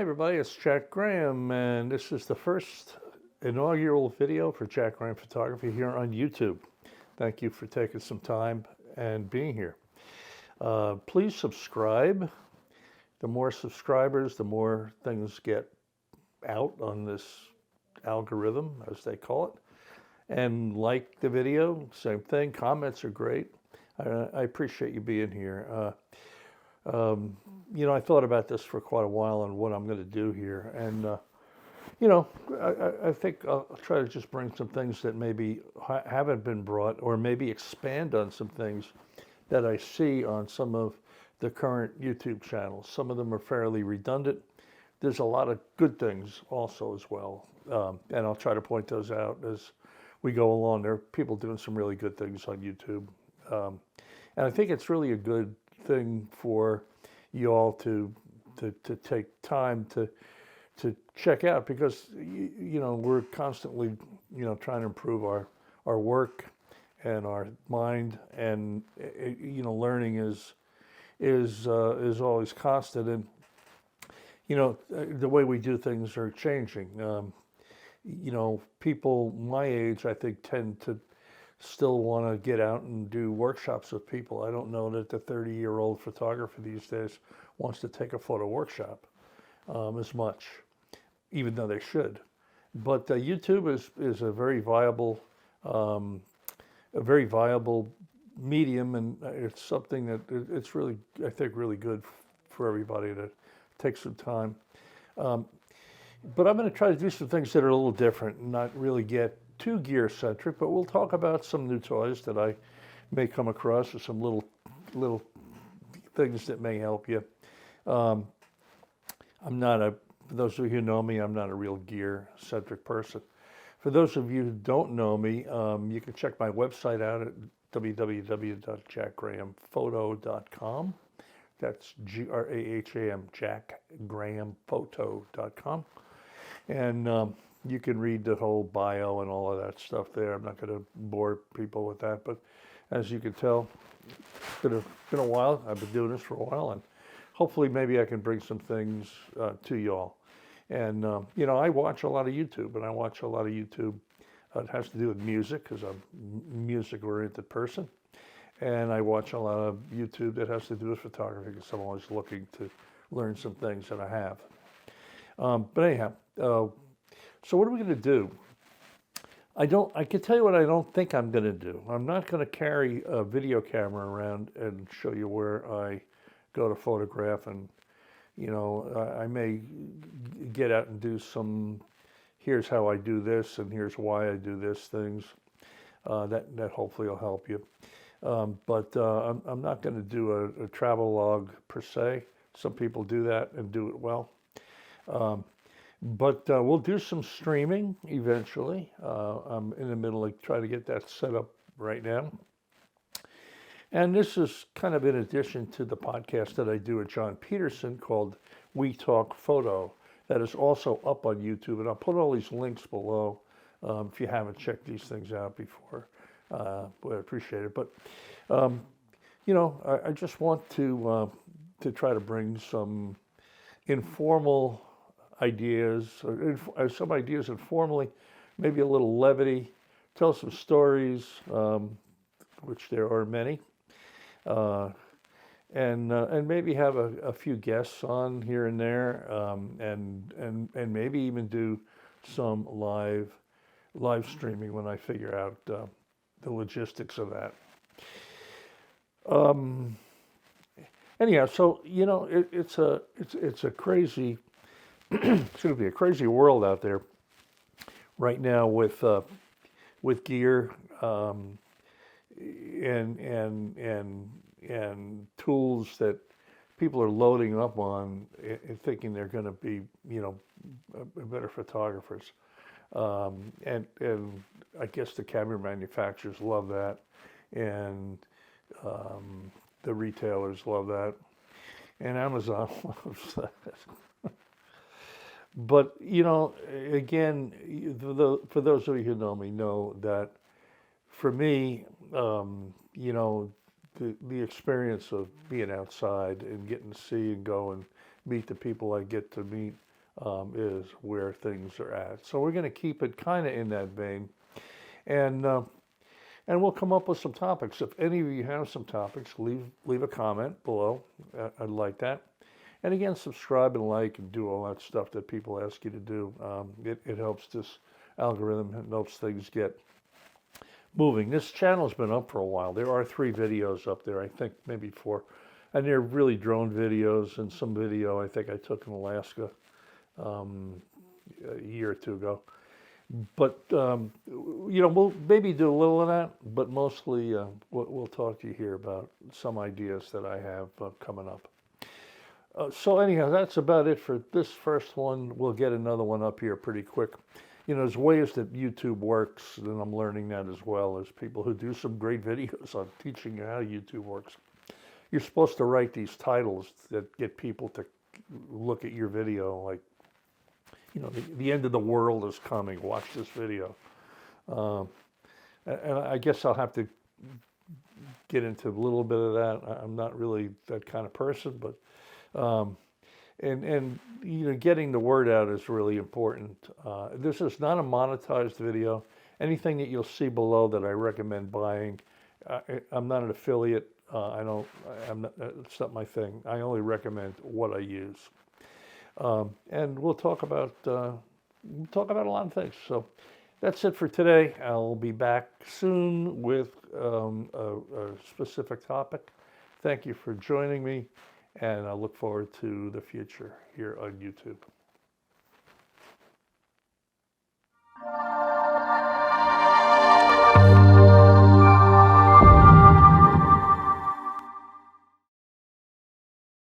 everybody, it's Jack Graham, and this is the first inaugural video for Jack Graham Photography here on YouTube. Thank you for taking some time and being here. Please subscribe. The more subscribers, the more things get out on this algorithm, as they call it. And like the video, same thing. Comments are great. I appreciate you being here. I thought about this for quite a while and what I'm going to do here. And, I think I'll try to just bring some things that maybe haven't been brought, or maybe expand on some things that I see on some of the current YouTube channels. Some of them are fairly redundant. There's a lot of good things also as well. And I'll try to point those out as we go along. There are people doing some really good things on YouTube. And I think it's really a good thing for you all to take time to check out, because we're constantly trying to improve our work and our mind, and learning is always constant, and the way we do things are changing. People my age, I think, tend to still want to get out and do workshops with people. I don't know that the 30-year-old photographer these days wants to take a photo workshop as much, even though they should. But YouTube is a very viable medium, and it's something that it's really, I think, really good for everybody to take some time. But I'm going to try to do some things that are a little different and not really get too gear centric, but we'll talk about some new toys that I may come across, or some little things that may help you. For those of you who know me, I'm not a real gear centric person. For those of you who don't know me, you can check my website out at www.jackgrahamphoto.com. That's Graham, jackgrahamphoto.com. And you can read the whole bio and all of that stuff there. I'm not going to bore people with that, but as you can tell, it's been a while. I've been doing this for a while, and hopefully maybe I can bring some things to y'all. And, I watch a lot of YouTube, and I watch a lot of YouTube. It has to do with music, because I'm a music-oriented person. And I watch a lot of YouTube that has to do with photography, because I'm always looking to learn some things that I have. But anyhow, so what are we going to do? I can tell you what I don't think I'm going to do. I'm not going to carry a video camera around and show you where I go to photograph, and I may get out and do some, here's how I do this and here's why I do this things. That hopefully will help you. But I'm not going to do a travel log per se. Some people do that and do it well. But we'll do some streaming eventually. I'm in the middle of trying to get that set up right now. And this is kind of in addition to the podcast that I do with John Peterson called We Talk Photo, that is also up on YouTube. And I'll put all these links below if you haven't checked these things out before. Boy, I appreciate it. But, I just want to try to bring some informal ideas, or some ideas informally, maybe a little levity, tell some stories, which there are many, and maybe have a few guests on here and there, and maybe even do some live streaming when I figure out the logistics of that. Anyhow, so it's a crazy it's going to be a crazy world out there right now with gear and tools that people are loading up on, and thinking they're going to be better photographers, and I guess the camera manufacturers love that, and the retailers love that, and Amazon loves that. But, again, for those of you who know me, know that for me, the experience of being outside and getting to see and go and meet the people I get to meet is where things are at. So we're going to keep it kind of in that vein, and we'll come up with some topics. If any of you have some topics, leave a comment below. I'd like that. And again, subscribe and like and do all that stuff that people ask you to do. It helps this algorithm. It helps things get moving. This channel's been up for a while. There are 3 videos up there, I think maybe 4. And they're really drone videos, and some video I think I took in Alaska a year or 2 ago. But, we'll maybe do a little of that, but mostly we'll talk to you here about some ideas that I have coming up. So anyhow, that's about it for this first one. We'll get another one up here pretty quick. There's ways that YouTube works, and I'm learning that as well. There's people who do some great videos on teaching you how YouTube works. You're supposed to write these titles that get people to look at your video, like, the end of the world is coming, watch this video. And I guess I'll have to get into a little bit of that. I'm not really that kind of person, but getting the word out is really important. This is not a monetized video. Anything that you'll see below that I recommend buying, I'm not an affiliate. It's not my thing. I only recommend what I use. And we'll talk about a lot of things. So that's it for today. I'll be back soon with a specific topic. Thank you for joining me, and I look forward to the future here on YouTube.